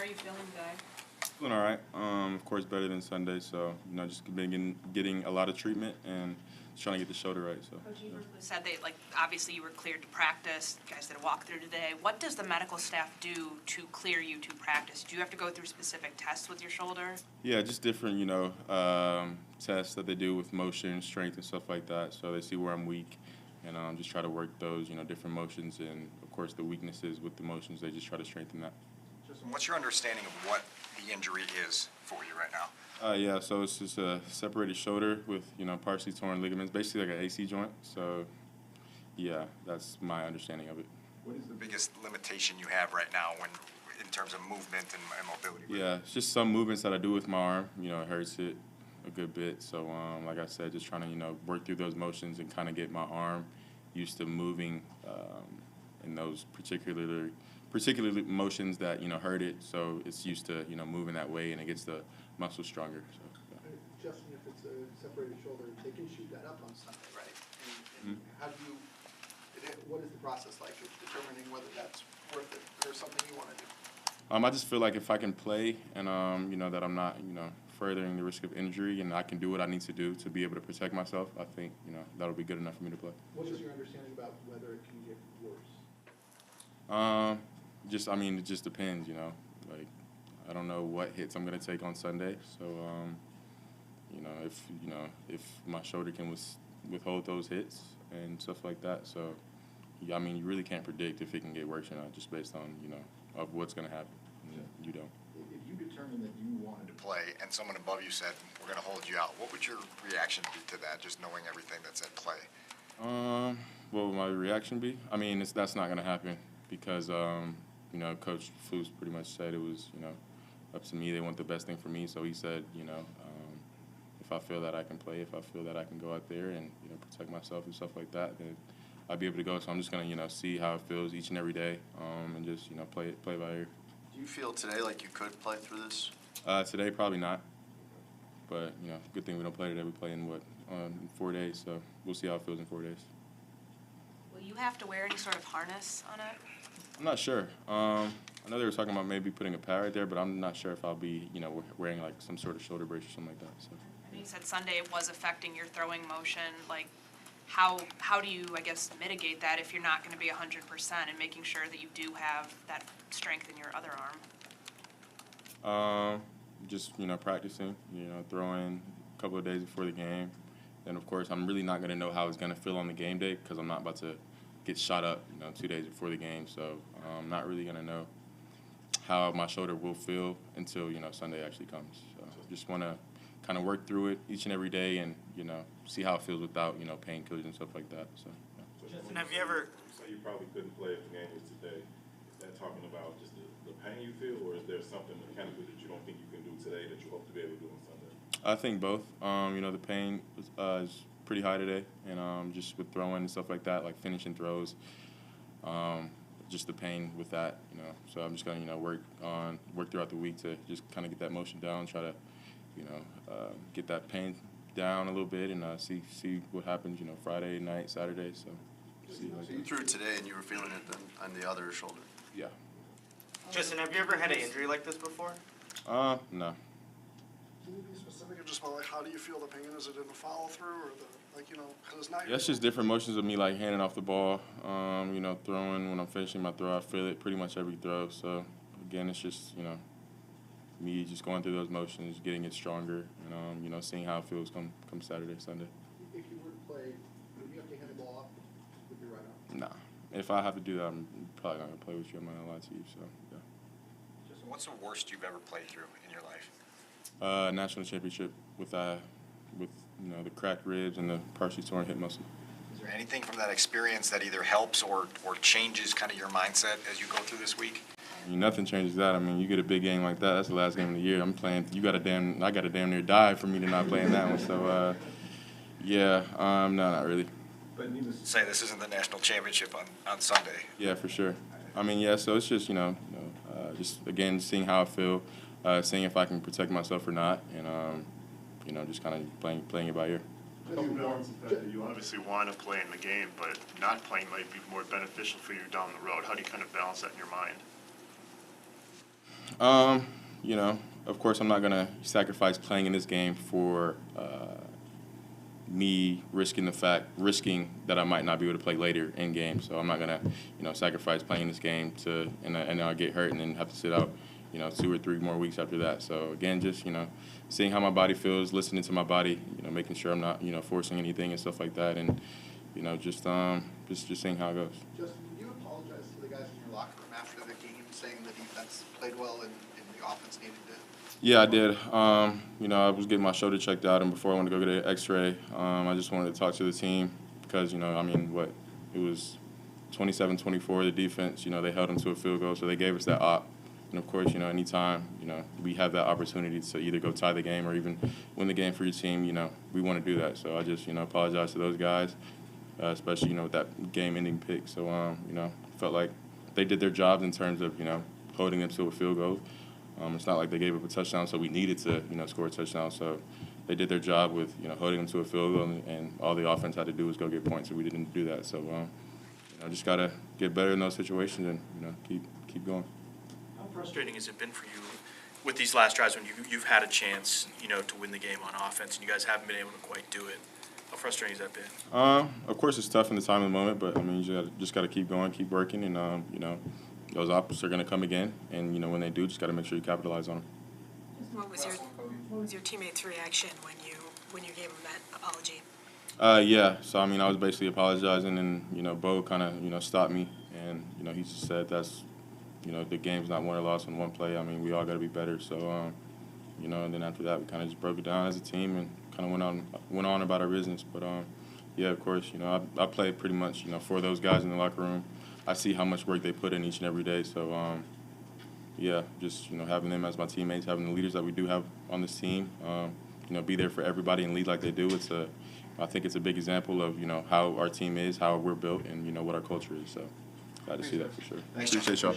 are you feeling today? Feeling all right. Of course, better than Sunday. So, just been getting a lot of treatment and just trying to get the shoulder right. So. Coach Evers said that, obviously you were cleared to practice. You guys did a walkthrough today. What does the medical staff do to clear you to practice? Do you have to go through specific tests with your shoulder? Yeah, just different, tests that they do with motion, strength, and stuff like that. So they see where I'm weak, and just try to work those, different motions, and of course the weaknesses with the motions. They just try to strengthen that. Justin, what's your understanding of what the injury is for you right now? Yeah, so it's just a separated shoulder with, partially torn ligaments, basically like an AC joint. So, yeah, that's my understanding of it. What is the biggest limitation you have right now in terms of movement and mobility? Yeah, it's just some movements that I do with my arm. It hurts it a good bit. So, like I said, just trying to, work through those motions and kind of get my arm used to moving in those particular motions that, hurt it. So it's used to, moving that way, and it gets the muscle stronger. So, yeah. Justin, if it's a separated shoulder, they can shoot that up on Sunday, right? And how do you, what is the process like of determining whether that's worth it or something you want to do? I just feel like if I can play and, that I'm not, furthering the risk of injury, and I can do what I need to do to be able to protect myself, I think, that'll be good enough for me to play. What is your understanding about whether it can get worse? It just depends, I don't know what hits I'm going to take on Sunday. So, if my shoulder can withhold those hits and stuff like that. So, yeah, you really can't predict if it can get worse or not just based on, of what's going to happen. You don't. If you determined that you wanted to play and someone above you said, we're going to hold you out, what would your reaction be to that, just knowing everything that's at play? What would my reaction be? That's not going to happen because, Coach Foose pretty much said it was, up to me. They want the best thing for me. So he said, if I feel that I can play, if I feel that I can go out there and, protect myself and stuff like that, then I'll be able to go. So I'm just going to, see how it feels each and every day and just, play by ear. Do you feel today like you could play through this? Today, probably not. But, good thing we don't play today. We play in, 4 days. So we'll see how it feels in 4 days. Will you have to wear any sort of harness on it? I'm not sure. I know they were talking about maybe putting a pad right there, but I'm not sure if I'll be, wearing like some sort of shoulder brace or something like that. So. You said Sunday it was affecting your throwing motion. How do you, mitigate that if you're not going to be 100% and making sure that you do have that strength in your other arm? Just, practicing, throwing a couple of days before the game. And, of course, I'm really not going to know how it's going to feel on the game day because I'm not about to get shot up, 2 days before the game. So I'm not really going to know how my shoulder will feel until, Sunday actually comes. So just want to kind of work through it each and every day and, see how it feels without, painkillers and stuff like that. So, yeah. Justin, have you ever... So you probably couldn't play if the game was today. Is that talking about just the pain you feel, or is there something mechanically that you don't think you can do today that you hope to be able to do on Sunday? I think both. The pain is pretty high today, and just with throwing and stuff like that, like finishing throws, just the pain with that, So I'm just going to, work throughout the week to just kind of get that motion down, try to, get that pain down a little bit and see what happens, Friday night, Saturday. So You threw today and you were feeling it then on the other shoulder. Yeah. Justin, have you ever had an injury like this before? No. Can you be specific just about how do you feel the pain? Is it in the follow through or because it's not? Yeah, it's just different motions of me handing off the ball, throwing. When I'm finishing my throw, I feel it pretty much every throw. So again, it's just me just going through those motions, getting it stronger, and seeing how it feels come Saturday, Sunday. If you were to play, would you have to hand the ball off with your right arm? Nah. If I have to do that, I'm probably not gonna play with you. I'm not gonna lie to you. So yeah. Justin, what's the worst you've ever played through in your life? National championship with the cracked ribs and the partially torn hip muscle. Is there anything from that experience that either helps or changes kind of your mindset as you go through this week? Nothing changes that. You get a big game like that. That's the last game of the year. I'm playing. I got to damn near die for me to not play in that one. So, yeah, no, not really. But needless to say, this isn't the national championship on Sunday. Yeah, for sure. Yeah. So it's just just again seeing how I feel, seeing if I can protect myself or not, and just kind of playing it by ear. How do you balance the fact that you obviously want to play in the game, but not playing might be more beneficial for you down the road? How do you kind of balance that in your mind? You know, of course, I'm not gonna sacrifice playing in this game for me risking that I might not be able to play later in game. So I'm not gonna, you know, sacrifice playing this game and I'll get hurt and then have to sit out, you know, 2 or 3 more weeks after that. So again, just, you know, seeing how my body feels, listening to my body, you know, making sure I'm not, you know, forcing anything and stuff like that, and you know, just seeing how it goes. Justin, did you apologize to the guys in your locker room after the game, saying the defense played well and the offense needed to? Yeah, I did. You know, I was getting my shoulder checked out, and before I went to go get an X-ray, I just wanted to talk to the team because, you know, I mean, it was 27-24, the defense, you know, they held them to a field goal, so they gave us that op. And, of course, you know, anytime, you know, we have that opportunity to either go tie the game or even win the game for your team, you know, we want to do that. So I just, you know, apologize to those guys, especially, you know, with that game-ending pick. So, you know, felt like they did their jobs in terms of, you know, holding them to a field goal. It's not like they gave up a touchdown, so we needed to, you know, score a touchdown. So they did their job with, you know, holding them to a field goal, and all the offense had to do was go get points, and we didn't do that. So, you know, just got to get better in those situations and, you know, keep going. How frustrating has it been for you with these last drives when you've had a chance, you know, to win the game on offense, and you guys haven't been able to quite do it? How frustrating has that been? Of course, it's tough in the time of the moment, but I mean, you just got to keep going, keep working, and you know, those opportunities are going to come again, and you know, when they do, just got to make sure you capitalize on them. What was your teammates' reaction when you gave them that apology? Yeah, so I mean, I was basically apologizing, and you know, Bo kind of, you know, stopped me, and you know, he just said that's, you know, the game's not won or lost in one play. I mean, we all got to be better. So, you know, and then after that, we kind of just broke it down as a team and kind of went on about our business. But yeah, of course, you know, I play pretty much, you know, for those guys in the locker room. I see how much work they put in each and every day. So, yeah, just, you know, having them as my teammates, having the leaders that we do have on this team, you know, be there for everybody and lead like they do. I think it's a big example of, you know, how our team is, how we're built, and, you know, what our culture is. So glad to see that for sure. Appreciate y'all.